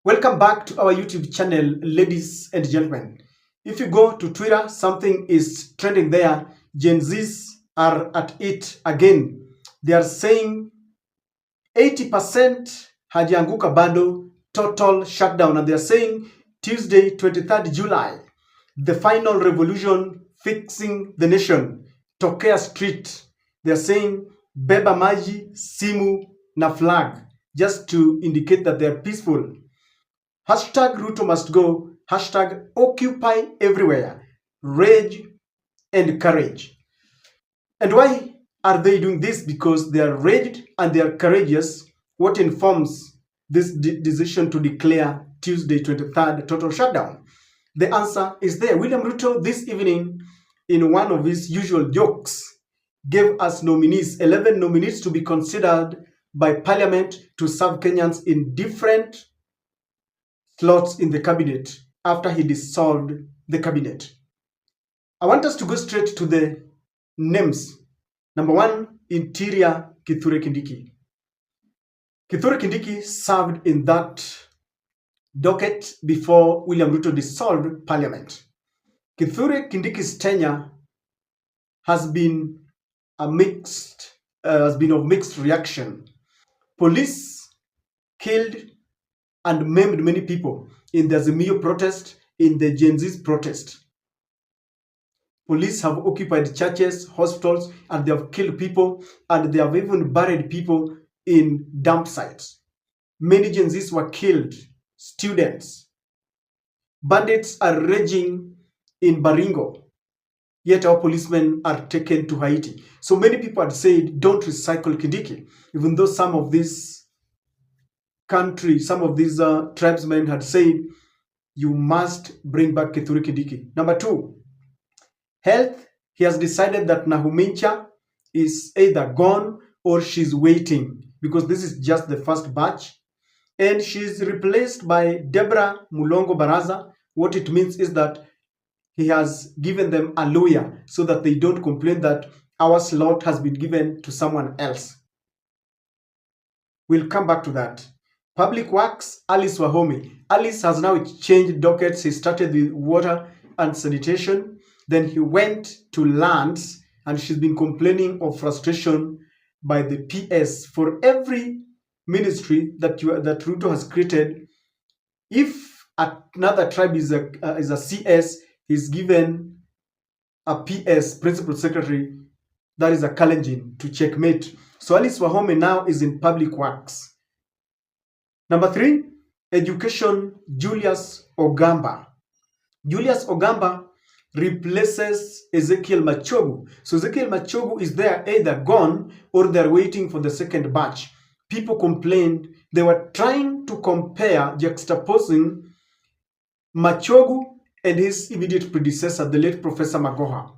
Welcome back to our YouTube channel, ladies and gentlemen. If you go to Twitter, something is trending there. Gen Zs are at it again. They are saying 80% hajianguka bado, total shutdown. And they are saying Tuesday, 23rd July, the final revolution fixing the nation. Tokea Street. They are saying beba maji, simu na flag, just to indicate that they are peaceful. Hashtag Ruto must go. Hashtag Occupy everywhere. Rage and courage. And why are they doing this? Because they are raged and they are courageous. What informs this decision to declare Tuesday 23rd total shutdown? The answer is there. William Ruto this evening, in one of his usual jokes, gave us nominees, 11 nominees to be considered by Parliament to serve Kenyans in different slots in the cabinet after he dissolved the cabinet. I want us to go straight to the names. Number one, Interior Kithure Kindiki. Kithure Kindiki served in that docket before William Ruto dissolved Parliament. Kithure Kindiki's tenure has been of mixed reaction. Police killed and maimed many people in the Azimio protest, in the Gen Z's protest. Police have occupied churches, hospitals, and they have killed people, and they have even buried people in dump sites. Many Gen Zs were killed, students. Bandits are raging in Baringo, yet our policemen are taken to Haiti. So many people had said, don't recycle Kindiki, even though some of these tribesmen had said, you must bring back Kithure Kindiki. Number two, health. He has decided that Nahumincha is either gone or she's waiting, because this is just the first batch. And she's replaced by Deborah Mulongo Baraza. What it means is that he has given them a lawyer so that they don't complain that our slot has been given to someone else. We'll come back to that. Public Works, Alice Wahome. Alice has now changed dockets. He started with water and sanitation. Then he went to lands, and she's been complaining of frustration by the PS. For every ministry that Ruto has created, if another tribe is a CS, he's given a PS, Principal Secretary, that is a Kalenjin, to checkmate. So Alice Wahome now is in Public Works. Number three, Education, Julius Ogamba. Julius Ogamba replaces Ezekiel Machogu. So Ezekiel Machogu is there either gone or they're waiting for the second batch. People complained. They were trying to compare, juxtaposing Machogu and his immediate predecessor, the late Professor Magoha.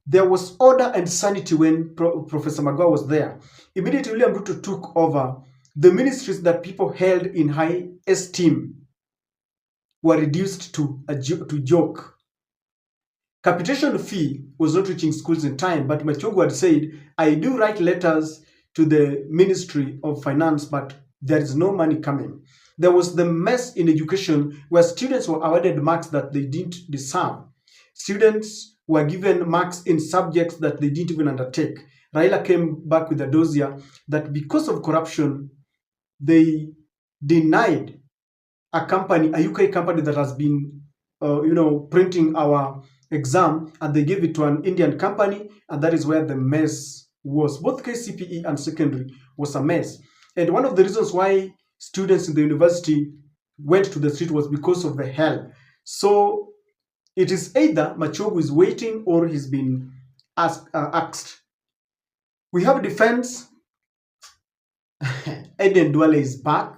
There was order and sanity when Professor Magoha was there. Immediately, William Ruto took over. The ministries that people held in high esteem were reduced to joke. Capitation fee was not reaching schools in time, but Machogu had said, I do write letters to the Ministry of Finance, but there is no money coming. There was the mess in education where students were awarded marks that they didn't deserve. Students were given marks in subjects that they didn't even undertake. Raila came back with a dossier that because of corruption, they denied a company, a UK company that has been, printing our exam, and they gave it to an Indian company, and that is where the mess was. Both KCPE and secondary was a mess. And one of the reasons why students in the university went to the street was because of the hell. So it is either Machogu is waiting or he's been axed. We have defense. Duale is back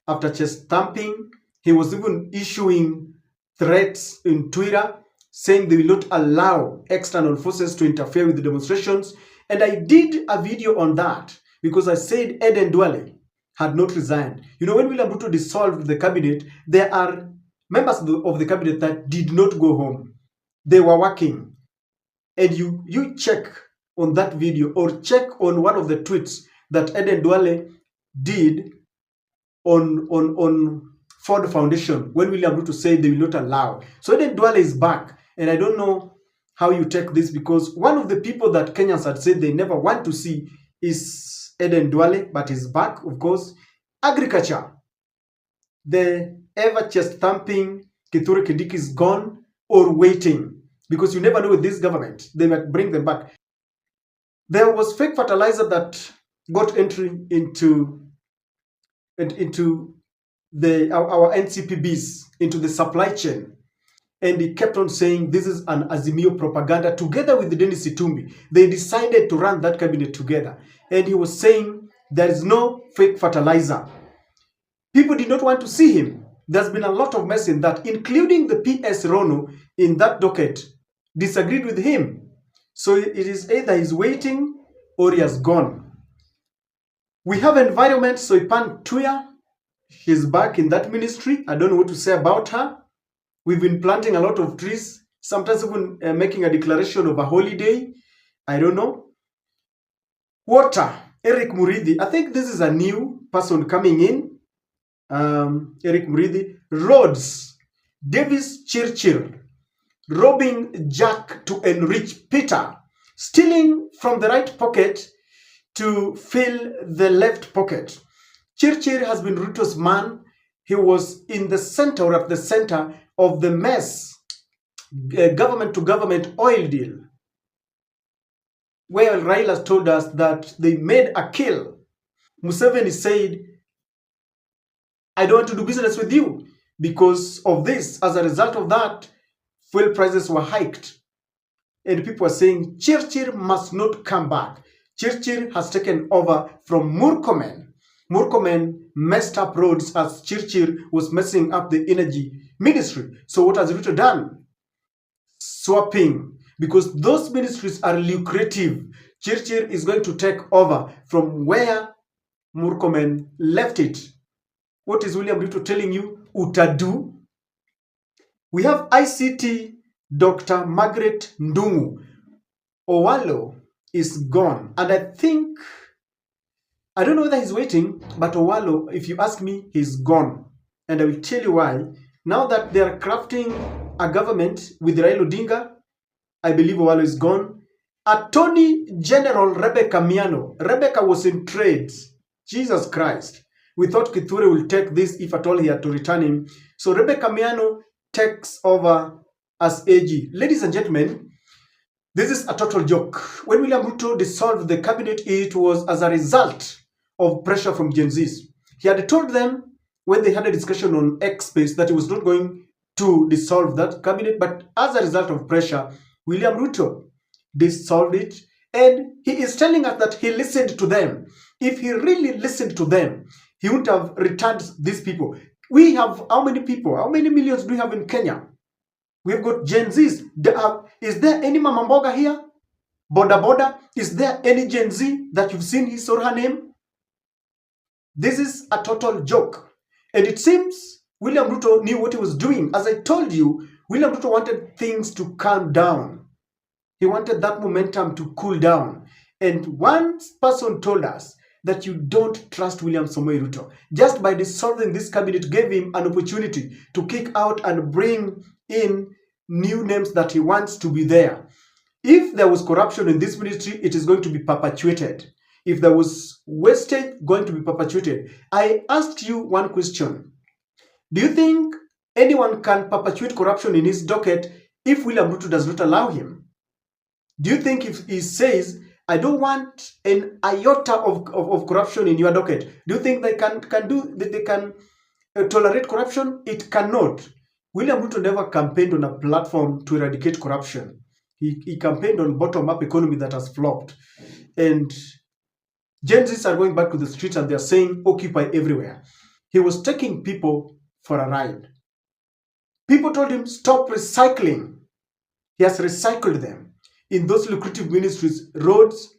after chest thumping. He was even issuing threats in Twitter saying they will not allow external forces to interfere with the demonstrations. And I did a video on that because I said Duale had not resigned. You know, when William Ruto dissolved the cabinet, there are members of the cabinet that did not go home. They were working. And you check on that video or check on one of the tweets that Duale did on Ford Foundation when William Ruto said they will not allow. So Eden Duale is back, and I don't know how you take this, because one of the people that Kenyans had said they never want to see is Eden Duale, but he's back, of course. Agriculture, the ever chest thumping Kithure Kindiki is gone or waiting, because you never know with this government, they might bring them back. There was fake fertilizer that got entry into our NCPBs, into the supply chain. And he kept on saying this is an Azimio propaganda. Together with Dennis Itumbi, they decided to run that cabinet together. And he was saying there is no fake fertilizer. People did not want to see him. There's been a lot of mess in that, including the PS Rono in that docket disagreed with him. So it is either he's waiting or he has gone. We have environment, Soipan Tuya. She's back in that ministry. I don't know what to say about her. We've been planting a lot of trees, sometimes even making a declaration of a holiday. I don't know. Water, Eric Muridi. I think this is a new person coming in. Eric Muridi. Roads, Davis Chirchir. Robbing Jack to enrich Peter. Stealing from the right pocket to fill the left pocket. Chirchir has been Ruto's man. He was in the center, or at the center of the mess, government to government oil deal, where Raila told us that they made a kill. Museveni said, I don't want to do business with you because of this. As a result of that, fuel prices were hiked. And people are saying, Chirchir must not come back. Chirchir has taken over from Murkomen. Murkomen messed up roads as Chirchir was messing up the energy ministry. So what has Ruto done? Swapping. Because those ministries are lucrative. Chirchir is going to take over from where Murkomen left it. What is William Ruto telling you? Utadu. We have ICT Dr. Margaret Ndungu. Owalo is gone. And I don't know whether he's waiting, but Owalo, if you ask me, he's gone. And I will tell you why. Now that they are crafting a government with Raila Odinga, I believe Owalo is gone. Attorney General Rebecca Miano. Rebecca was in trade. Jesus Christ. We thought Kithure will take this if at all he had to return him. So Rebecca Miano takes over as AG. Ladies and gentlemen, this is a total joke. When William Ruto dissolved the cabinet, it was as a result of pressure from Gen Zs. He had told them when they had a discussion on X Space that he was not going to dissolve that cabinet, but as a result of pressure, William Ruto dissolved it, and he is telling us that he listened to them. If he really listened to them, he wouldn't have returned these people. We have how many people? How many millions do we have in Kenya? We've got Gen Zs. Is there any Mama Mboga here? Boda Boda? Is there any Gen Z that you've seen his or her name? This is a total joke. And it seems William Ruto knew what he was doing. As I told you, William Ruto wanted things to calm down. He wanted that momentum to cool down. And one person told us that you don't trust William Samoei Ruto. Just by dissolving this cabinet gave him an opportunity to kick out and bring in new names that he wants to be there. If there was corruption in this ministry, it is going to be perpetuated. If there was wastage, going to be perpetuated. I asked you one question. Do you think anyone can perpetuate corruption in his docket if William Ruto does not allow him? Do you think if he says, I don't want an iota of corruption in your docket, do you think they can tolerate corruption? It cannot. William Ruto never campaigned on a platform to eradicate corruption. He campaigned on bottom-up economy that has flopped. And Gen Zs are going back to the streets and they're saying, occupy everywhere. He was taking people for a ride. People told him, stop recycling. He has recycled them. In those lucrative ministries, roads,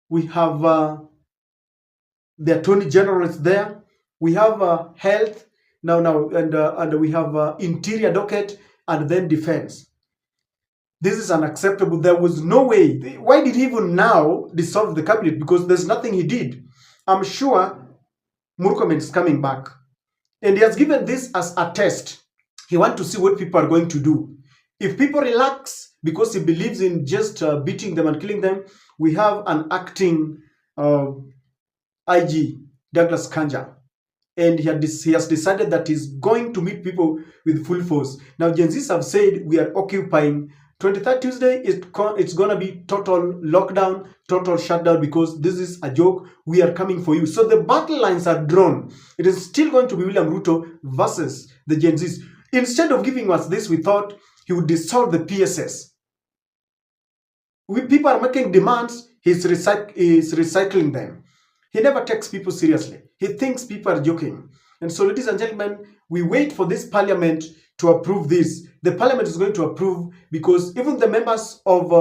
we have the Attorney General is there. We have health and we have interior docket and then defense. This is unacceptable. There was no way. Why did he even now dissolve the cabinet? Because there's nothing he did. I'm sure Murkomen is coming back. And he has given this as a test. He wants to see what people are going to do. If people relax because he believes in just beating them and killing them, we have an acting uh, IG, Douglas Kanja, and he has decided that he's going to meet people with full force. Now, Gen Zs have said we are occupying 23rd Tuesday. It's going to be total lockdown, total shutdown, because this is a joke. We are coming for you. So the battle lines are drawn. It is still going to be William Ruto versus the Gen Zs. Instead of giving us this, we thought he would dissolve the PSS. People are making demands, he's recycling them. He never takes people seriously. He thinks people are joking. And so, ladies and gentlemen, we wait for this parliament to approve this. The parliament is going to approve because even the members of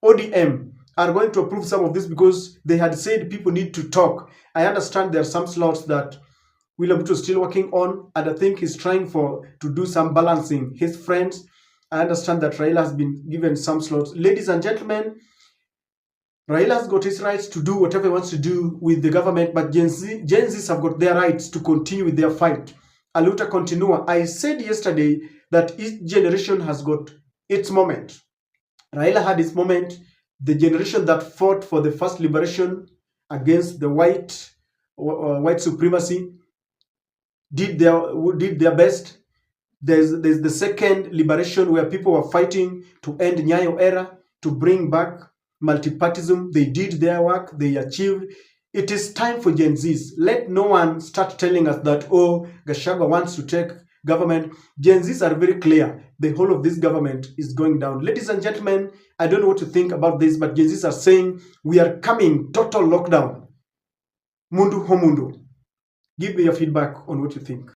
ODM are going to approve some of this because they had said people need to talk. I understand there are some slots that William Ruto is still working on, and I think he's trying to do some balancing. His friends, I understand that Raila has been given some slots. Ladies and gentlemen, Raila has got his rights to do whatever he wants to do with the government, but Gen Zs have got their rights to continue with their fight. Aluta continua. I said yesterday that each generation has got its moment. Raila had his moment. The generation that fought for the first liberation against the white supremacy did their best. There's the second liberation where people were fighting to end Nyayo era, to bring back multipartism. They did their work, they achieved. It is time for Gen Zs. Let no one start telling us that, oh, Gachagua wants to take government. Gen Zs are very clear. The whole of this government is going down. Ladies and gentlemen, I don't know what to think about this, but Gen Zs are saying we are coming total lockdown. Mundu homundu. Give me your feedback on what you think.